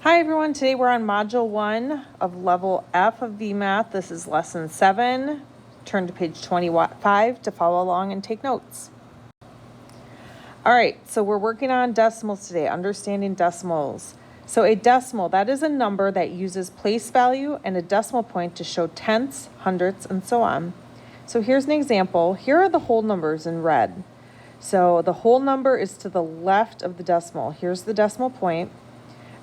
Hi everyone, today we're on Module 1 of Level F of VMath. This is Lesson 7. Turn to page 25 to follow along and take notes. All right, so we're working on decimals today, understanding decimals. So a decimal, that is a number that uses place value and a decimal point to show tenths, hundredths, and so on. So here's an example. Here are the whole numbers in red. So the whole number is to the left of the decimal. Here's the decimal point.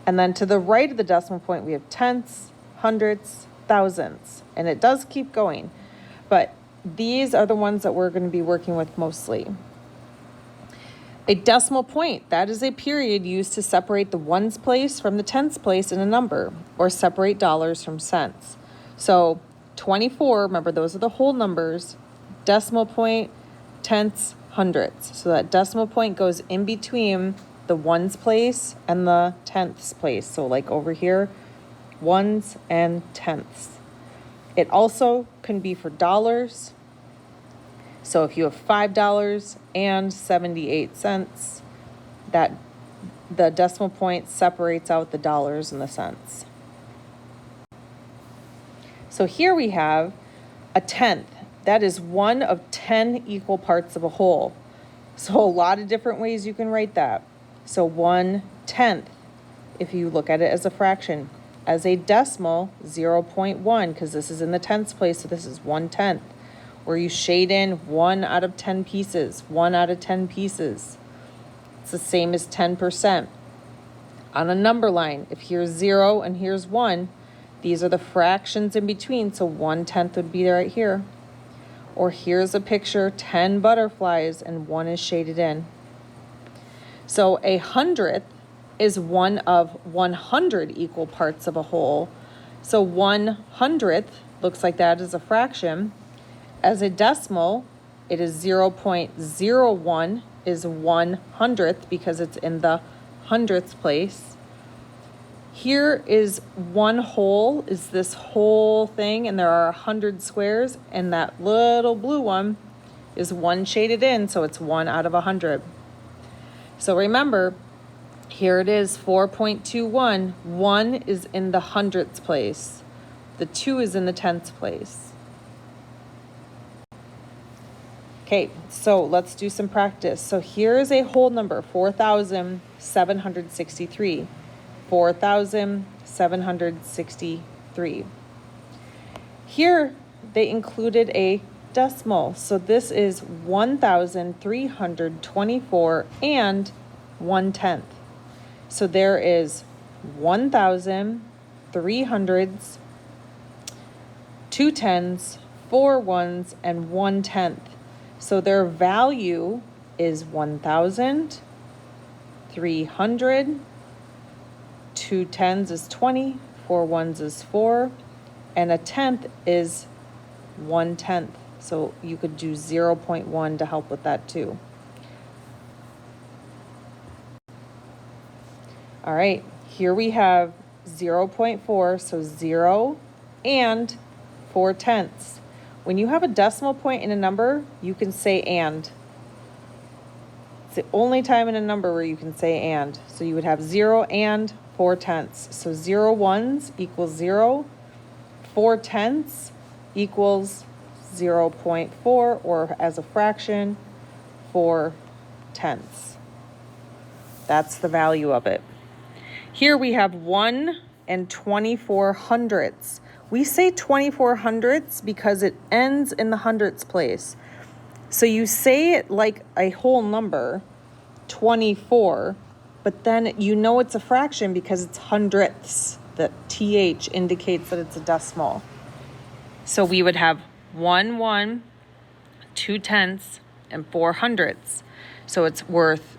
And then to the right of the decimal point, we have tenths, hundredths, thousandths, and it does keep going. But these are the ones that we're going to be working with mostly. A decimal point, that is a period used to separate the ones place from the tenths place in a number, or separate dollars from cents. So 24, remember those are the whole numbers, decimal point, tenths, hundredths. So that decimal point goes in between the ones place and the tenths place. So like over here, ones and tenths. It also can be for dollars. So if you have $5.78, that the decimal point separates out the dollars and the cents. So here we have a tenth. That is one of 10 equal parts of a whole. So a lot of different ways you can write that. So 1/10, if you look at it as a fraction. As a decimal, 0.1, because this is in the tenths place, so this is 1/10. Where you shade in 1 out of 10 pieces, 1 out of 10 pieces. It's the same as 10%. On a number line, if here's 0 and here's 1, these are the fractions in between, so 1/10 would be right here. Or here's a picture, 10 butterflies, and 1 is shaded in. So a hundredth is one of 100 equal parts of a whole. So 1/100th looks like that as a fraction. As a decimal, it is 0.01 is 1/100th because it's in the hundredths place. Here is one whole, is this whole thing, and there are 100 squares, and that little blue one is 1 shaded in, so it's 1 out of 100. So remember, here it is, 4.21. 1 is in the hundredths place. The 2 is in the tenths place. Okay, so let's do some practice. So here is a whole number, 4,763. 4,763. Here they included a decimal. So this is 1,324 and 1/10. So there is 1,000, 300s, 2 tens, 4 ones, and 1/10. So their value is 1,000, 300, 2 tens is 20, 4 ones is 4, and a tenth is 1/10. So you could do 0.1 to help with that too. All right, here we have 0.4, so 0 and 4/10. When you have a decimal point in a number, you can say and. It's the only time in a number where you can say and. So you would have 0 and 4/10. So 0 ones equals 0, 4/10 equals 0.4, or as a fraction, 4/10. That's the value of it. Here we have 1 and 24 hundredths. We say 24 hundredths because it ends in the hundredths place. So you say it like a whole number, 24, but then you know it's a fraction because it's hundredths. The TH indicates that it's a decimal. So we would have 1/1, 2/10, and 4 hundredths. So it's worth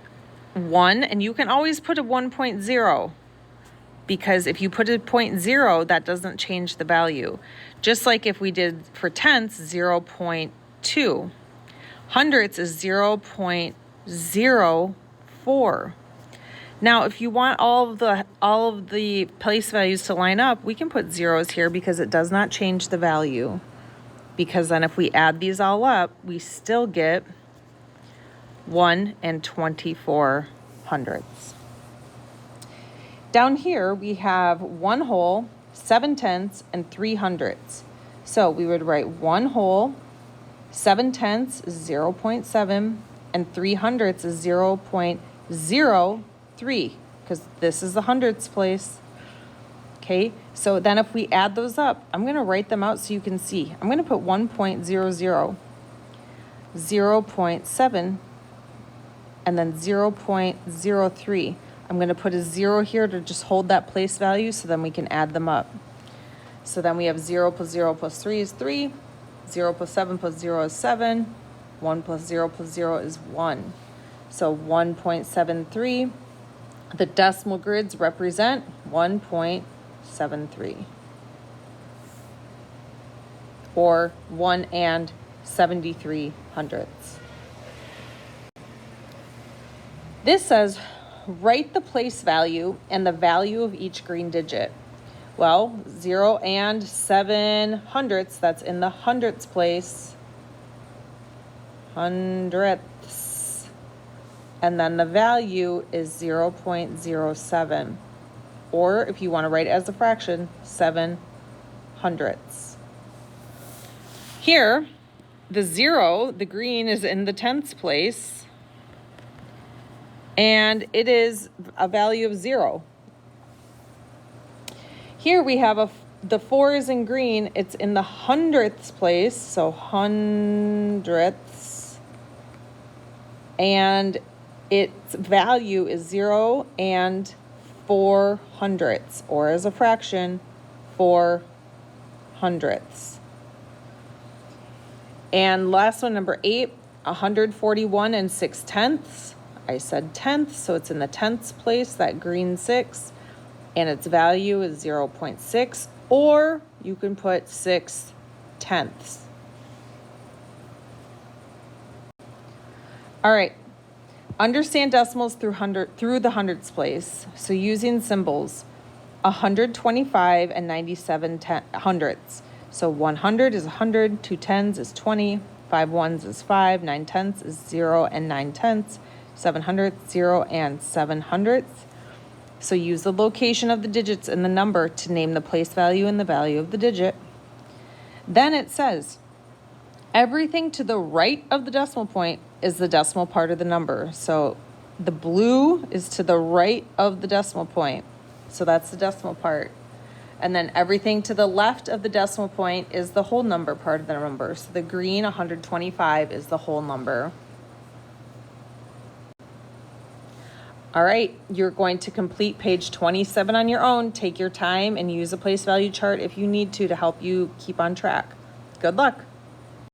1, and you can always put a 1.0 because if you put a 0.0, that doesn't change the value. Just like if we did for tenths, 0.2. Hundredths is 0.04. Now, if you want all of the place values to line up, we can put zeros here because it does not change the value. Because then if we add these all up, we still get 1 and 24 hundredths. Down here, we have 1 whole, 7/10, and 3/100. So we would write 1 whole, 7/10 is 0.7, and 3/100 is 0.03, because this is the hundredths place. Okay, so then if we add those up, I'm going to write them out so you can see. I'm going to put 1.00, 0.7, and then 0.03. I'm going to put a 0 here to just hold that place value so then we can add them up. So then we have 0 plus 0 plus 3 is 3, 0 plus 7 plus 0 is 7, 1 plus 0 plus 0 is 1. So 1.73. The decimal grids represent 1.73. Or 1 and 73/100. This says, write the place value and the value of each green digit. Well, 0 and 7/100, that's in the hundredths place. Hundredths. And then the value is 0.07. Or if you want to write it as a fraction, 7/100. Here, the 0, the green, is in the tenths place. And it is a value of 0. Here we have the 4 is in green, it's in the hundredths place, so hundredths. And its value is 0 and 4/100, or as a fraction, 4/100. And last one, number 8, 141 and 6/10. I said tenths, so it's in the tenths place, that green 6, and its value is 0.6, or you can put 6/10. All right, understand decimals through the hundredths place. So using symbols, 125 and 97/100. So 100 is 100, 2 tens is 20, 5 ones is 5, 9 tenths is 0 and 9/10, 7/100, 0 and 7/100. So use the location of the digits in the number to name the place value and the value of the digit. Then it says, everything to the right of the decimal point is the decimal part of the number. So the blue is to the right of the decimal point. So that's the decimal part. And then everything to the left of the decimal point is the whole number part of the number. So the green 125 is the whole number. All right, you're going to complete page 27 on your own. Take your time and use a place value chart if you need to help you keep on track. Good luck.